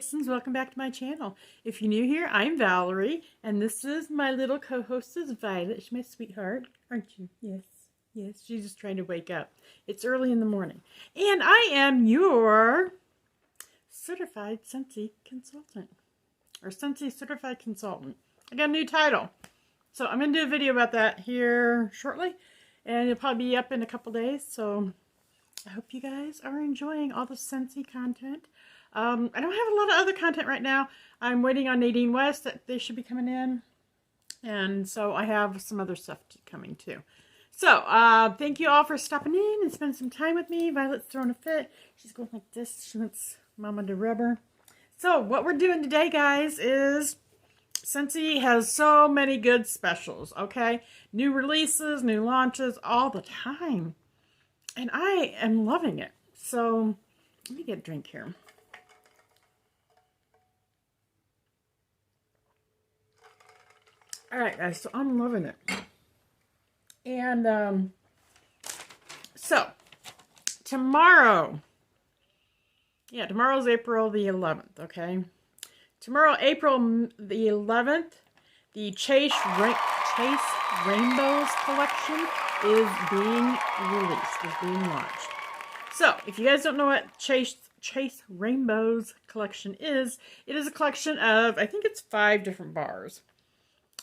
Vixens, welcome back to my channel. If you're new here, I'm Valerie, and this is my little co-host is Violet. She's my sweetheart, aren't you? Yes, yes, she's just trying to wake up. It's early in the morning. And I am your certified Scentsy consultant, or Scentsy certified consultant. I got a new title. So I'm going to do a video about that here shortly, and it'll probably be up in a couple days, so I hope you guys are enjoying all the Scentsy content. I don't have a lot of other content right now. I'm waiting on Nadine West. That they should be coming in. And so I have some other stuff coming too. So, thank you all for stopping in and spending some time with me. Violet's throwing a fit. She's going like this. She wants Mama to rub her. So, what we're doing today, guys, is Scentsy has so many good specials, okay? New releases, new launches, all the time. And I am loving it. So, let me get a drink here. Alright, guys, so I'm loving it. And, so, tomorrow's April the 11th, okay? Tomorrow, April the 11th, the Chase Rainbows collection is being released, is being launched. So, if you guys don't know what Chase Rainbows collection is, it is a collection of, I think it's 5 different bars.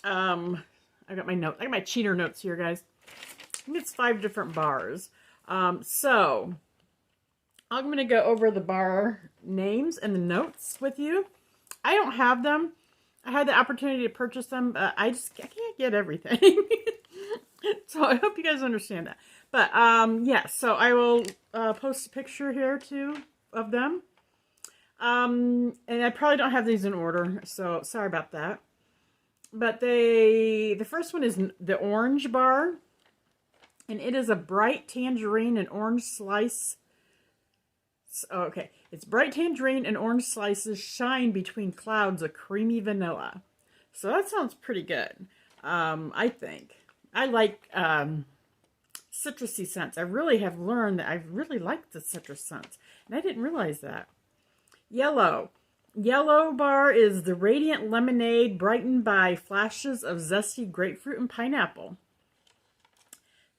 I got my note. I got my cheater notes here, guys. I think it's 5 different bars. So I'm going to go over the bar names and the notes with you. I don't have them. I had the opportunity to purchase them, but I can't get everything. So I hope you guys understand that. But yeah, so I will post a picture here too of them. And I probably don't have these in order, so sorry about that. But the first one is the orange bar, and it is a bright tangerine and orange slice. Oh, okay, it's bright tangerine and orange slices shine between clouds of creamy vanilla. So that sounds pretty good. I think I like citrusy scents. I really have learned that I really like the citrus scents, and I didn't realize that. Yellow bar is the radiant lemonade brightened by flashes of zesty grapefruit and pineapple.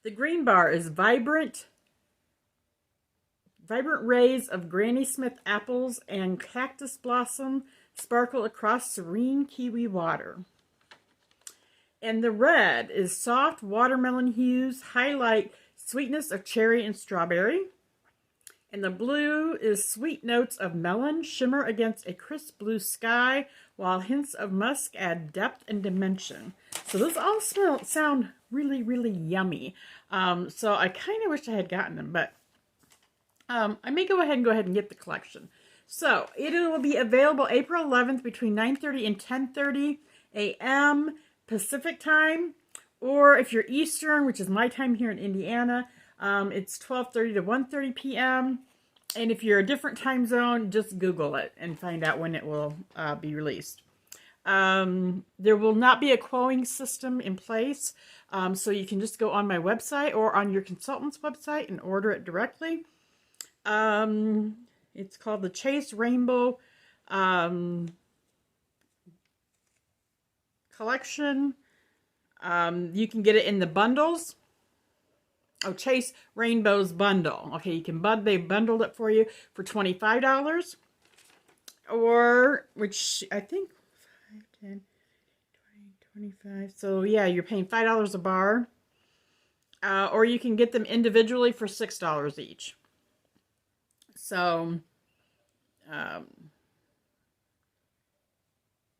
The green bar is vibrant rays of Granny Smith apples and cactus blossom sparkle across serene kiwi water. And the red is soft watermelon hues highlight sweetness of cherry and strawberry. And the blue is sweet notes of melon shimmer against a crisp blue sky, while hints of musk add depth and dimension. So those all sound really, really yummy. So I kind of wish I had gotten them, but I may go ahead and get the collection. So it will be available April 11th between 9:30 and 10:30 a.m. Pacific time, or if you're Eastern, which is my time here in Indiana, it's 12:30 to 1:30 p.m. And if you're a different time zone, just Google it and find out when it will be released. There will not be a queuing system in place, so you can just go on my website or on your consultant's website and order it directly. It's called the Chase Rainbow collection. You can get it in the bundles. Oh, Chase Rainbow's bundle. Okay, you can they bundled it for you for $25. Or, which I think 5, 10, 20, 25. So yeah, you're paying $5 a bar. Or you can get them individually for $6 each. So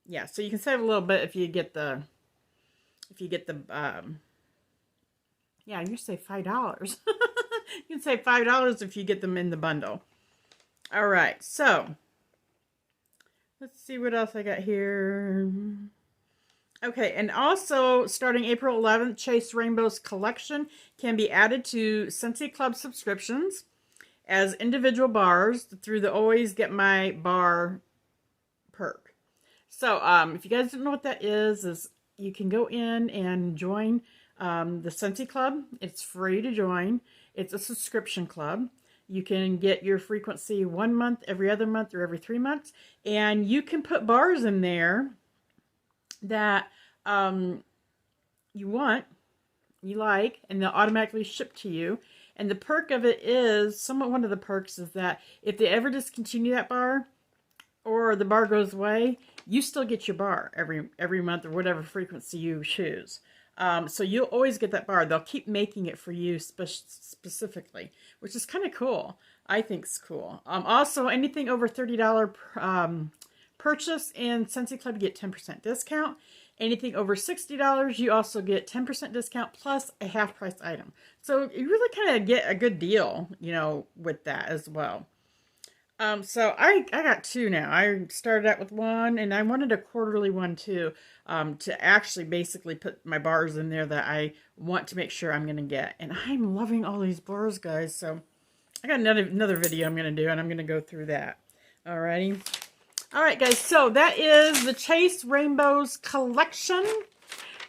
yeah, so you can save a little bit if you get the yeah, you save $5. You can save $5 if you get them in the bundle. All right, so let's see what else I got here. Okay, and also starting April 11th, Chase Rainbow's collection can be added to Scentsy Club subscriptions as individual bars through the Always Get My Bar perk. So if you guys don't know what that is you can go in and join the Scentsy Club. It's free to join. It's a subscription club. You can get your frequency 1 month, every other month, or every 3 months. And you can put bars in there that you want, you like, and they'll automatically ship to you. And the perk of it is, one of the perks is that if they ever discontinue that bar, or the bar goes away, you still get your bar every month or whatever frequency you choose. So you'll always get that bar. They'll keep making it for you specifically, which is kind of cool. I think it's cool. Also, anything over $30 purchase in Scentsy Club, you get 10% discount. Anything over $60, you also get 10% discount plus a half price item. So you really kind of get a good deal, you know, with that as well. So I got 2 now. I started out with 1, and I wanted a quarterly one too, to actually basically put my bars in there that I want to make sure I'm going to get. And I'm loving all these bars, guys. So I got another video I'm going to do, and I'm going to go through that. Alrighty. All right, guys. So that is the Chase Rainbows collection.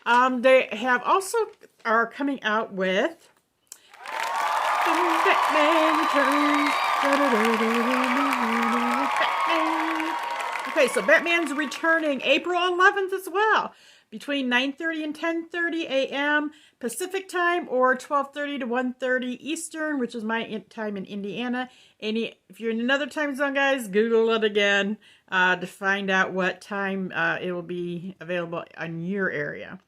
They have also are coming out with Batman Returns. Okay, so Batman's returning April 11th as well, between 9:30 and 10:30 a.m. Pacific time, or 12:30 to 1:30 Eastern, which is my time in Indiana. If you're in another time zone, guys, Google it again to find out what time it will be available on your area.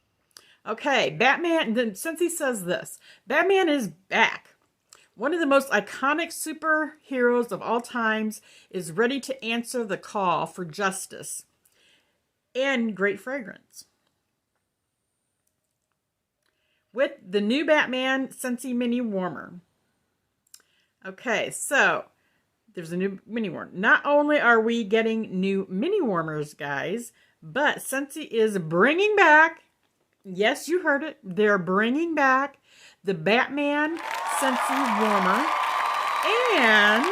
Okay, Batman. Then Scentsy says this: Batman is back. One of the most iconic superheroes of all times is ready to answer the call for justice and great fragrance. With the new Batman Scentsy Mini Warmer. Okay, so there's a new mini warmer. Not only are we getting new mini warmers, guys, but Scentsy is bringing back, yes, you heard it, they're bringing back the Batman Scentsy Warmer and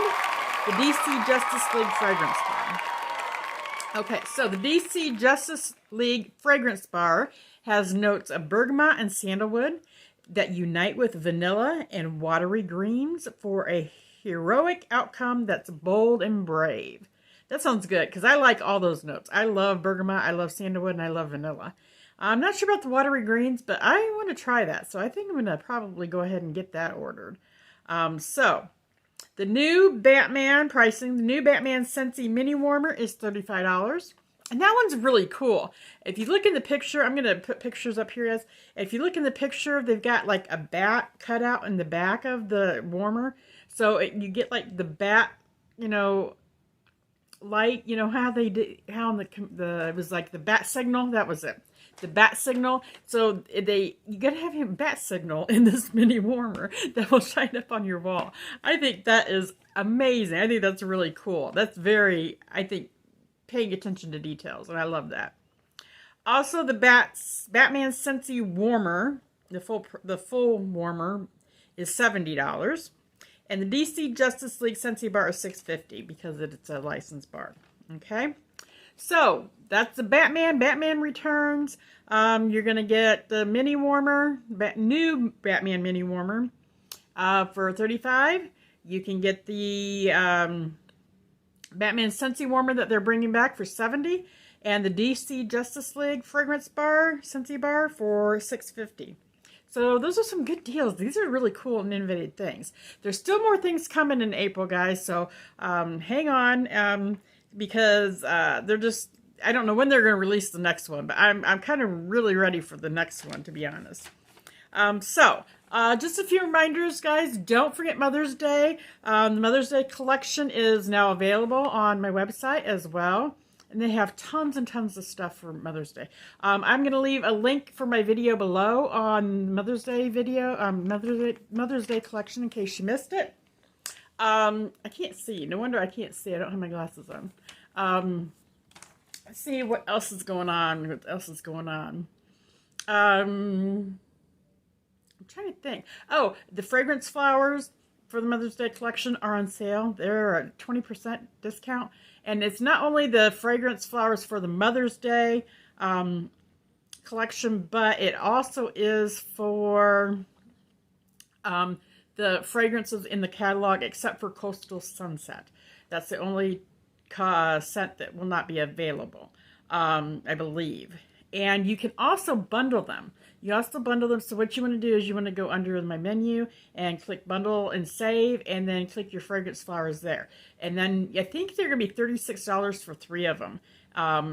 the DC Justice League Fragrance Bar. Okay, so the DC Justice League Fragrance Bar has notes of bergamot and sandalwood that unite with vanilla and watery greens for a heroic outcome that's bold and brave. That sounds good, because I like all those notes. I love bergamot, I love sandalwood, and I love vanilla. I'm not sure about the watery greens, but I want to try that. So I think I'm going to probably go ahead and get that ordered. So the new Batman pricing, the new Batman Scentsy Mini Warmer is $35. And that one's really cool. If you look in the picture, I'm going to put pictures up here, guys. If you look in the picture, they've got like a bat cut out in the back of the warmer. So you get like the bat, you know, light, you know, how they did, how it was like the bat signal. That was it. The bat signal. So you gotta have a bat signal in this mini warmer that will shine up on your wall. I think that is amazing. I think that's really cool. That's very, I think, paying attention to details, and I love that. Also, the Batman Scentsy Warmer, the full warmer, is $70, and the DC Justice League Scentsy Bar is $6.50 because it's a licensed bar. Okay. So that's the Batman Returns. You're going to get the mini warmer, new Batman mini warmer for $35. You can get the Batman Scentsy Warmer that they're bringing back for $70. And the DC Justice League Fragrance Bar, Scentsy Bar, for $6.50. So those are some good deals. These are really cool and innovative things. There's still more things coming in April, guys. So hang on. Because they're just, I don't know when they're going to release the next one, but I'm kind of really ready for the next one, to be honest. Just a few reminders, guys. Don't forget Mother's Day. The Mother's Day collection is now available on my website as well. And they have tons and tons of stuff for Mother's Day. I'm going to leave a link for my video below on Mother's Day video, Mother's Day collection in case you missed it. I can't see. No wonder I can't see. I don't have my glasses on. Let's see what else is going on. I'm trying to think. Oh, the fragrance flowers for the Mother's Day collection are on sale. They're a 20% discount. And it's not only the fragrance flowers for the Mother's Day collection, but it also is for the fragrances in the catalog except for Coastal Sunset. That's the only scent that will not be available, I believe. And you can also bundle them. You also bundle them. So what you want to do is you want to go under my menu and click bundle and save, and then click your fragrance flowers there. And then I think they're going to be $36 for 3 of them.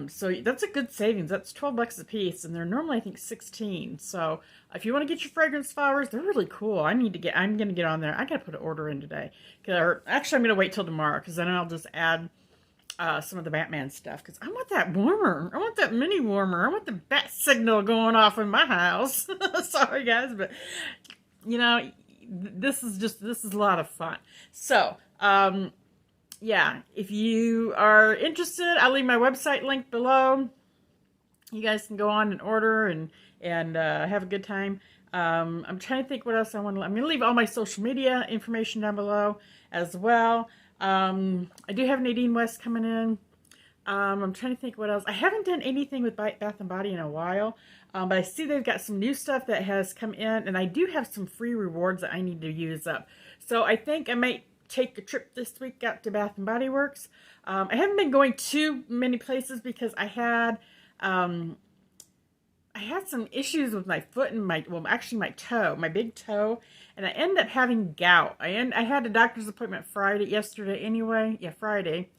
So that's a good savings. That's $12 a piece, and they're normally I think 16. So if you want to get your fragrance flowers, they're really cool. I'm going to get on there. I got to put an order in today. Actually, I'm going to wait till tomorrow because then I'll just add some of the Batman stuff, because I want that warmer. I want that mini warmer. I want the bat signal going off in my house. Sorry guys, but you know, this is a lot of fun. So yeah, if you are interested, I'll leave my website link below. You guys can go on and order and have a good time. I'm trying to think what else I want to. I'm going to leave all my social media information down below as well. I do have Nadine West coming in. I'm trying to think what else. I haven't done anything with Bath & Body in a while, but I see they've got some new stuff that has come in, and I do have some free rewards that I need to use up. So I think I might take a trip this week out to Bath & Body Works. I haven't been going too many places because I had some issues with my foot and my toe, my big toe, and I ended up having gout. I had a doctor's appointment yesterday anyway. Yeah, Friday.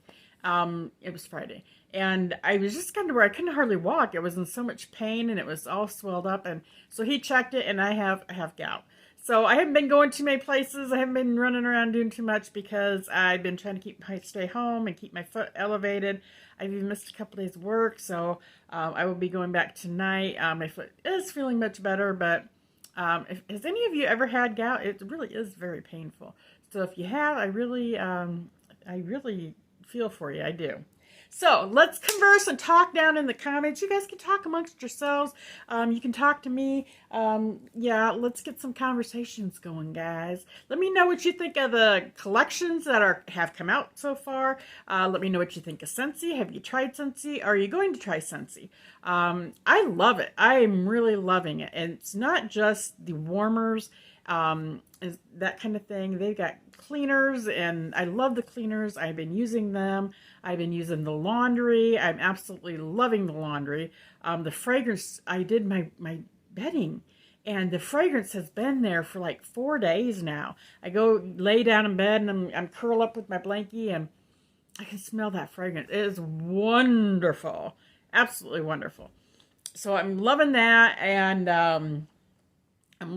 It was Friday. And I was just kind of where I couldn't hardly walk. I was in so much pain and it was all swelled up. And so he checked it and I have gout. So I haven't been going too many places. I haven't been running around doing too much because I've been trying to stay home and keep my foot elevated. I've even missed a couple days work, so I will be going back tonight. My foot is feeling much better, but has any of you ever had gout? It really is very painful. So if you have, I really feel for you. I do. So let's converse and talk down in the comments. You guys can talk amongst yourselves. You can talk to me. Yeah, let's get some conversations going, guys. Let me know what you think of the collections that have come out so far. Let me know what you think of Scentsy. Have you tried Scentsy? Are you going to try Scentsy? I love it. I am really loving it. And it's not just the warmers, that kind of thing. They've got cleaners, and I love the cleaners. I've been using them. I've been using the laundry. I'm absolutely loving the laundry. The fragrance, I did my bedding, and the fragrance has been there for like 4 days now. I go lay down in bed and I'm curled up with my blankie and I can smell that fragrance. It is wonderful. Absolutely wonderful. So I'm loving that, and I'm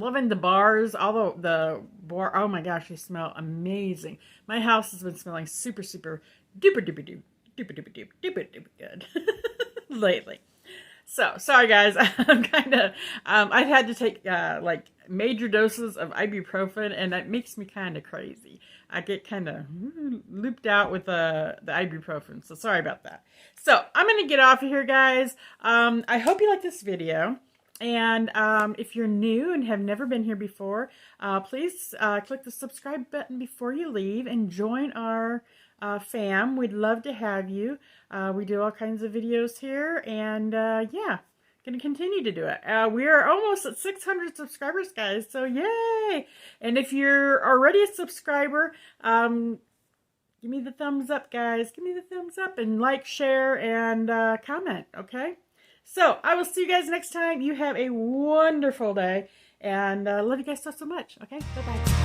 loving the bars, although oh my gosh, they smell amazing. My house has been smelling super, super, duper, duper, duper, duper, duper, duper, duper, duper good lately. So, sorry guys, I'm kind of, I've had to take, like, major doses of ibuprofen, and that makes me kind of crazy. I get kind of looped out with the ibuprofen, so sorry about that. So, I'm going to get off of here, guys. I hope you like this video. And if you're new and have never been here before, please click the subscribe button before you leave and join our fam. We'd love to have you. We do all kinds of videos here, and yeah, going to continue to do it. We are almost at 600 subscribers, guys, so yay! And if you're already a subscriber, give me the thumbs up, guys. Give me the thumbs up and like, share, and comment, okay? So, I will see you guys next time. You have a wonderful day. And love you guys so much. Okay? Bye-bye.